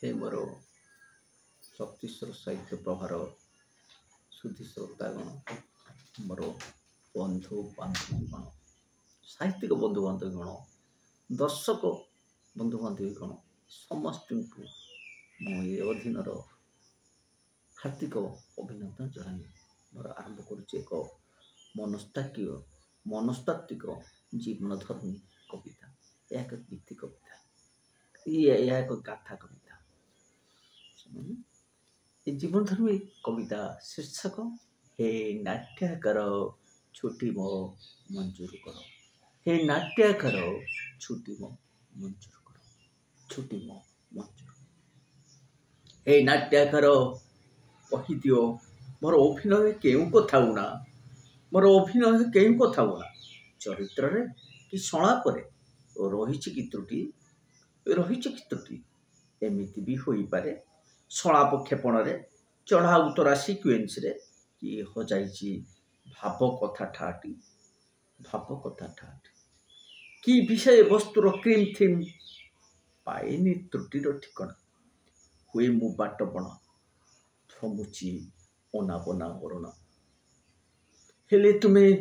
हे मोर शक्तिश्वर साहित्य प्रभार सुधी श्रोतागण मोर बंधु बांधवगण साहित्यिक बंधु बांधवगण दर्शक बंधु बांधवगण समस्त ये अधीनर हार्दिक अभिनंदन जनाई मोर आरंभ करुच्चे एक मनस्तात्विक जीवनधर्मी कविता। यह एक नीति कविता, यह एक गाथा कविता। जीवनधर्मी कविता शीर्षक हे नाट्यकर छुट्टी मो मंजूर करो। हे नाट्यकर छुट्टी मो मंजूर करो, छुट्टी मो मंजूर। हे नाट्यकर कही दियो मोर अभिनय केउ कथा गुणा, मोर अभिनय केउ कथा गुणा चरित्र रे कि संलाप रे रहिछि कि त्रुटि, रहिछि कि त्रुटि। एमिति भी होई पारे संलाप क्षेपण रे चढ़ा उतरा सिक्वेन्स रे कि हो जाइछि भाव कथा ठाटी, भाव कथा ठाटी कि विषय वस्तुर क्रीम थीम पाएनि त्रुटिर ठिकଣା। हुए मु बाट बण थमुची अनाबना वरण, हेले तुमे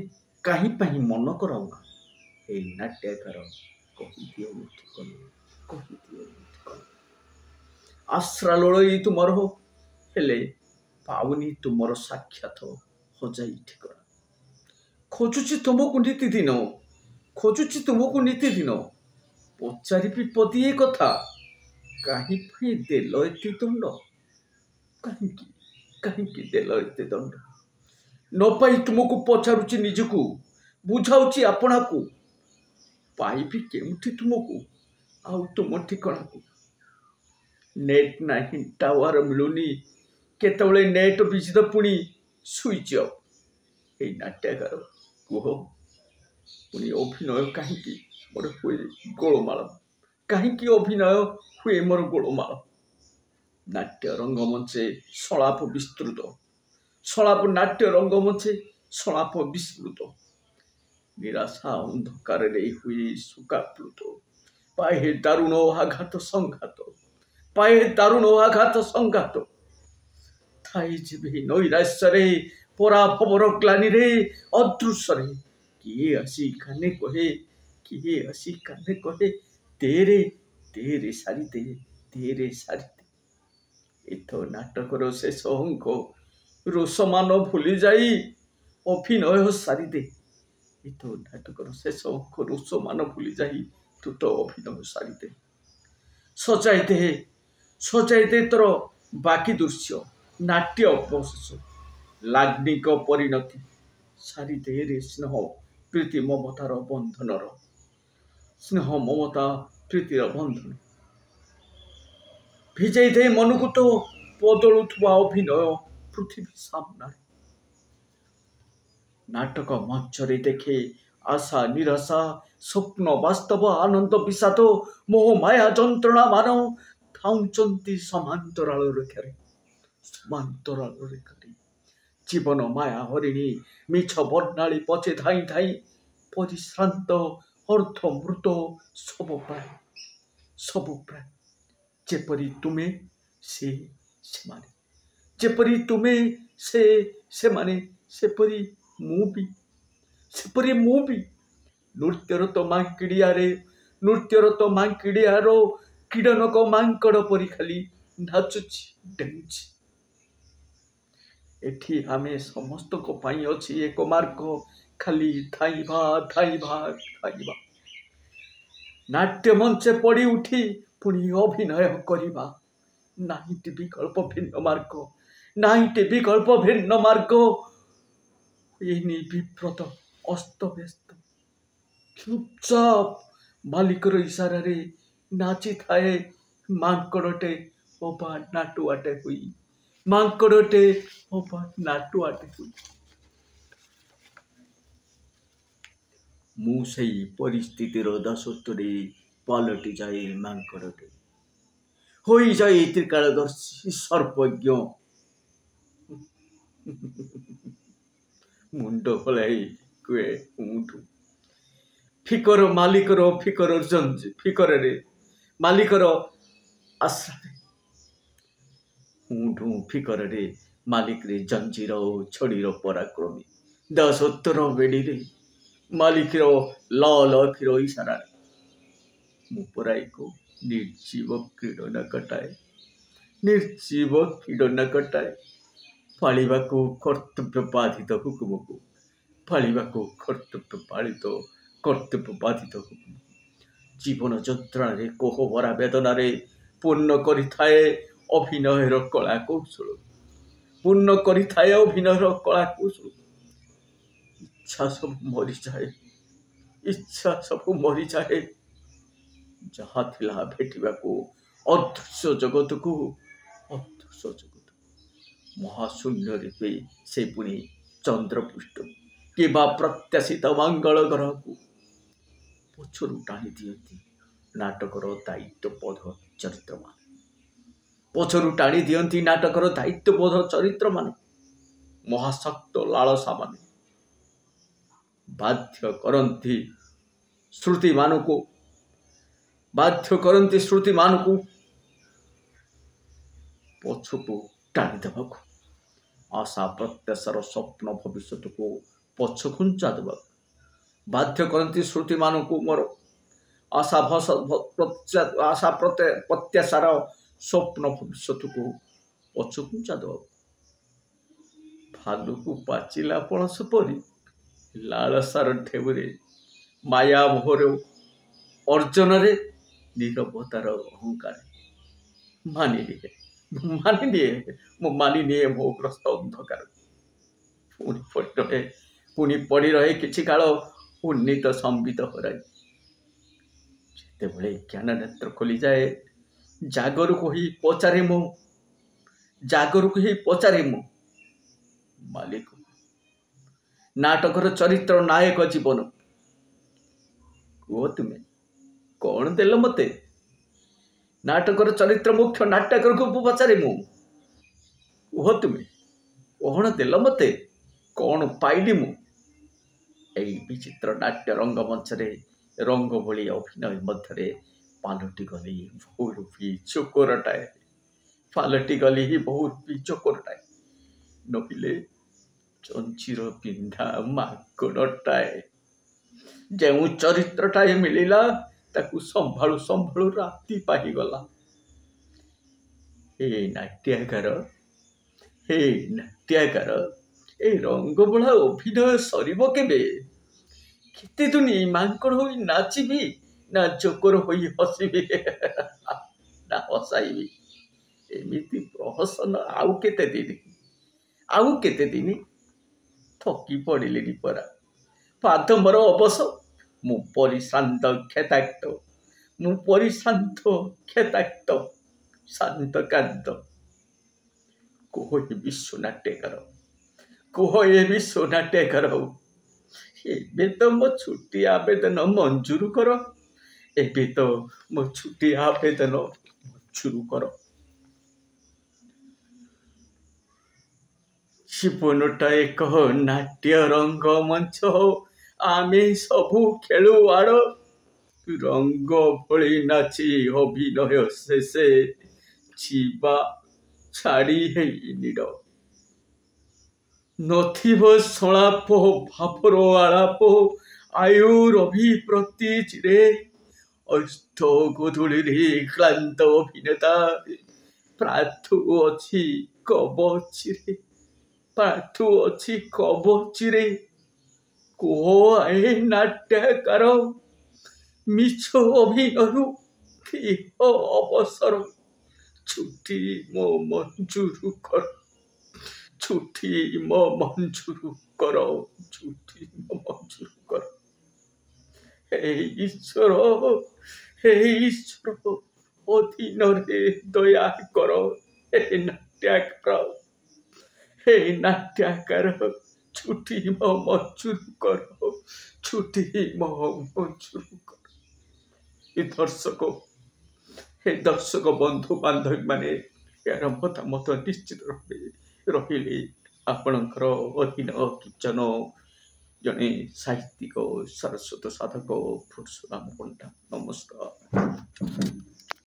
काहि पाहि मन कराउना। हे नाट्यकार कहि दियो ठिकଣା, कहि दियो ठिकଣା। आश्रा लोड़ई तुमर हो हेले पाउनी तुमर साक्षात हो जाई ठिकଣା। खोजुची तुमको नीति दिन, खोजुची तुमको नीति दिन पचारि पदिए कथा काहि पाहि देल एते दंड, काहिंकी काहिंकी देल एते दंड। न पाई तुमको पचारुची निजको बुझाउची आपणाको, पाइबी केउठी तुमको आउ तुम ठिकଣା को। नेट नाही टावर मिलुनी केतबळे नेट बिजिद पुणी स्विच ऑफ। हे नाट्यकार कुह पुणी अभिनय काहिंकी मोर हुए गोलमाल, काहिंकी अभिनय हुए मोर गोलमाल। नाट्य रंगमंचे संलाप विस्तृत, संलाप नाट्य रंगमंचे संलाप विस्तृत। निराशा अंधकार रे हुए सुकाप्लुत, पाए दारुण आघात संघात, पाए दारुण आघात संघात। थाई जीवे नैराश्य रे पराभवर ग्लानि रे अदृश्य रे किए आसी काने कहे, किए आसी काने कहे तेरे तेरे सारी दे, तेरे सारी दे। एथ नाटकर शेष अंक रोषमान भूली जाई अभिनय सारी दे। एथ नाटकर शेष अंक रोषमान भूली जाई तू तो अभिनय सारी दे। सजाई दे तोर बाकी दृश्य नाट्य अवशेष लाग्निक परिणति सारी दे रे स्नेह प्रीति ममतार बंधनर, स्नेह ममता प्रीतिर बंधन। भिजाई दे मनकु तो बदलुथुवा अभिनय पृथ्वी सामना। नाटक मंच रे देखे आशा निराशा स्वप्न वास्तव आनंद विषाद मोह माया जंत्रणा मान थाउचंती समांतराल रेखारे, समांतराल रेखारे। जीवन माया हरिणी मिछ वर्णाली पछे धाई धाई परिश्रांत अर्थ मृत सब प्राय, सब प्राय। जेपरी तुमे से सेमाने, जेपरी तुमे से सेमाने सेपरी मु भी, सेपरी मु भी। नृत्यरत मांकिड़ियारे, नृत्यरत मांकिड़ियारो क्रीडनक मांकड़ परी खाली नाचुची डेउची। एठी आमे समस्त को पाई अछि एक मार्ग खाली धाइबा धाइबा धाइबा। नाट्य मंचे पड़ी उठी पुणी अभिनय करिबा। नाहीटी विकल्प भिन्न मार्ग, नाहीटी विकल्प भिन्न मार्ग। एनी विप्रत अस्तव्यस्त चुपचाप मालिकर इशारा रे नाची थाए मांकड़टे ओबा नाटुआटे हुई, मांकड़टे ओबा नाटुआटे हुई। मु सेई परिस्थितिर दासत्वरे पालटि जाए मांकड़टे, होई जाए त्रिकालदर्शी सर्पज्ञ। मुंड हलाई कुए उठू फिकर मालिकर फिकर जंज फिकर रे मालिकर आश्रा ଢୁଁ ଫିକରରେ ମାଲିକରେ ଜଞ୍ଜିର ଓ ଛଡ଼ିର ପରାକ୍ରମୀ ଦାସୋତ୍ତର ବେଡ଼ିରେ ମାଲିକର ଲାଲ ଆଖିର ଇସାରାରେ ମୁଁ ପରାଇକୁ ନିର୍ଜୀବ କ୍ରୀଡ଼ନା କଟାଏ, ନିର୍ଜୀବ କ୍ରୀଡ଼ନା କଟାଏ। ପାଳିବାକୁ କର୍ତ୍ତବ୍ୟ ବାଧିତ ହୁକୁମକୁ, ପାଳିବାକୁ କର୍ତ୍ତବ୍ୟ ବାଧିତ ହୁକୁମ ଜୀବନ ଯନ୍ତ୍ରଣାରେ କୋହଭରା ବେଦନାରେ ପୂର୍ଣ୍ଣ କରିଥାଏ ଅଭିନୟର କଳା କୌଶଳ, ପୂର୍ଣ୍ଣ କରିଥାଏ ଅଭିନୟର କଳା କୌଶଳ। ଇଚ୍ଛା ସବୁ ମରିଯାଏ, ଇଚ୍ଛା ସବୁ ମରିଯାଏ। ଯାହା ଥିଲା ଭେଟିବାକୁ ଅଦୃଶ୍ୟ ଜଗତକୁ, ଅଦୃଶ୍ୟ ଜଗତ ମହାଶୂନ୍ୟରେ ପେ ସେ ପୁଣି ଚନ୍ଦ୍ରପୃଷ୍ଠ କିମ୍ବା ପ୍ରତ୍ୟାଶିତ ମଙ୍ଗଳ ଗ୍ରହକୁ ପଛରୁ ଟାଣି ଦିଅନ୍ତି ନାଟକର ଦାୟିତ୍ୱବୋଧ ଚରିତ୍ରମାନେ, ପଛରୁ ଟାଣି ଦିଅନ୍ତି ନାଟକର ଦାୟିତ୍ୱବୋଧ ଚରିତ୍ରମାନେ। ମହାଶକ୍ତ ଲାଳସାମାନେ ବାଧ୍ୟ କରନ୍ତି ଶ୍ରୁତିମାନଙ୍କୁ ପଛକୁ ଟାଣି ଦେବାକୁ, ଆଶା ପ୍ରତ୍ୟାଶାର ସ୍ୱପ୍ନ ଭବିଷ୍ୟତକୁ ପଛ ଘୁଞ୍ଚା ଦେବାକୁ ବାଧ୍ୟ କରନ୍ତି ଶ୍ରୁତିମାନଙ୍କୁ। ମୋର ଆଶା ପ୍ରତ୍ୟାଶାର ସ୍ୱପ୍ନ ଭବିଷ୍ୟତକୁ ପଛ ଘୁଞ୍ଚା ଦେବାକୁ। ଭାଲୁକୁ ପାଚିଲା ପଣସ ପରି ଲାଳସାର ଢେଉରେ ମାୟା ମୋହର ଅର୍ଜନରେ ନୀରବତାର ଅହଙ୍କାର ମାନିନିଏ ମୋହଗ୍ରସ୍ତ ଅନ୍ଧକାର। ପୁଣି ପଡ଼ି ରହେ କିଛି କାଳ ଉନ୍ନୀତ ସମ୍ବିତ ହରାଇ। ଯେତେବେଳେ ଜ୍ଞାନ ନେତ୍ର ଖୋଲିଯାଏ ଜାଗରକୁ ହିଁ ପଚାରେ ମୁଁ ମାଲିକ ନାଟକର ଚରିତ୍ର ନାୟକ ଜୀବନ। କୁହ ତୁମେ କଣ ଦେଲ ମତେ? ନାଟକର ଚରିତ୍ର ମୁଖ୍ୟ ନାଟ୍ୟକରକୁ ପଚାରେ ମୁଁ। କୁହ ତୁମେ କଣ ଦେଲ ମତେ? କଣ ପାଇଲି ମୁଁ? ଏଇ ବିଚିତ୍ର ନାଟ୍ୟ ରଙ୍ଗମଞ୍ଚରେ ରଙ୍ଗ ଭଳି ଅଭିନୟ ମଧ୍ୟରେ ପାଲଟି ଗଲି ବହୁତ ଚୋକରଟାଏ, ନହିଲେ ଜଞ୍ଜିର ପିନ୍ଧା ମାଙ୍କଡ଼ଟାଏ। ଯେଉଁ ଚରିତ୍ରଟାଏ ମିଳିଲା ତାକୁ ସମ୍ଭାଳୁ ରାତି ପାହିଗଲା। ହେ ନାଟ୍ୟକାର, ଏ ରଙ୍ଗବୋଳା ଅଭିନୟ ସରିବ କେବେ? କେତେ ଦିନ ମାଙ୍କଡ଼ ହୋଇ ନାଚିବି, ନା ଜୋକର ହୋଇ ହସିବି ନା ହସାଇବି? ଏମିତି ପ୍ରହସନ ଆଉ କେତେ ଦିନ? ଥକି ପଡ଼ିଲିଣି ପରା। ପାଦ ମୋର ଅବଶ, ମୁଁ ପରିଶ୍ରାନ୍ତ ଶାନ୍ତକାନ୍ତ। କୁହ ଏ ବିଶ୍ୱନାଟ୍ୟକାର, ଏବେ ତ ମୋ ଛୁଟି ଆବେଦନ ମଞ୍ଜୁର କର। ଜୀବନଟା ଏକ ନାଟ୍ୟ ରଙ୍ଗମଞ୍ଚ, ଆମେ ସବୁ ଖେଳୁଆଡ଼। ରଙ୍ଗ ଭଳି ନାଚି ଅଭିନୟ ଶେଷେ ଯିବା ଛାଡ଼ି ହେଇ ନିଡ଼। ନଥିବ ସଂଳାପ ଭାବର ଆଳାପ, ଆୟୁରଭିପ୍ରତି ଚିରେ। ଅଷ୍ଟ ଗୋଧୂଳିରେ କ୍ଳାନ୍ତ ଅଭିନେତା ପ୍ରାର୍ଥୁଅଛି କବଚିରେ। କୁହ ଏ ନାଟ୍ୟକାର, ମିଛ ଅଭିନୟରୁ ଦିଅ ଅବସର। ଛୁଟି ମୋ ମଞ୍ଜୁର କର। ହେ ଈଶ୍ୱର, ଅଧୀନରେ ଦୟା କର। ହେ ନାଟ୍ୟକାର, ଛୁଟି ମୋ ମଞ୍ଜୁର କର। ହେ ଦର୍ଶକ ବନ୍ଧୁ ବାନ୍ଧବୀମାନେ, ଏହାର ମତାମତ ନିଶ୍ଚିତ ରହିଲେ ଆପଣଙ୍କର ଅଧୀନ କିଚନ ଜଣେ ସାହିତ୍ୟିକ, ସାରସ୍ୱତ ସାଧକ ପରଶୁରାମ ପଣ୍ଡା। ନମସ୍କାର।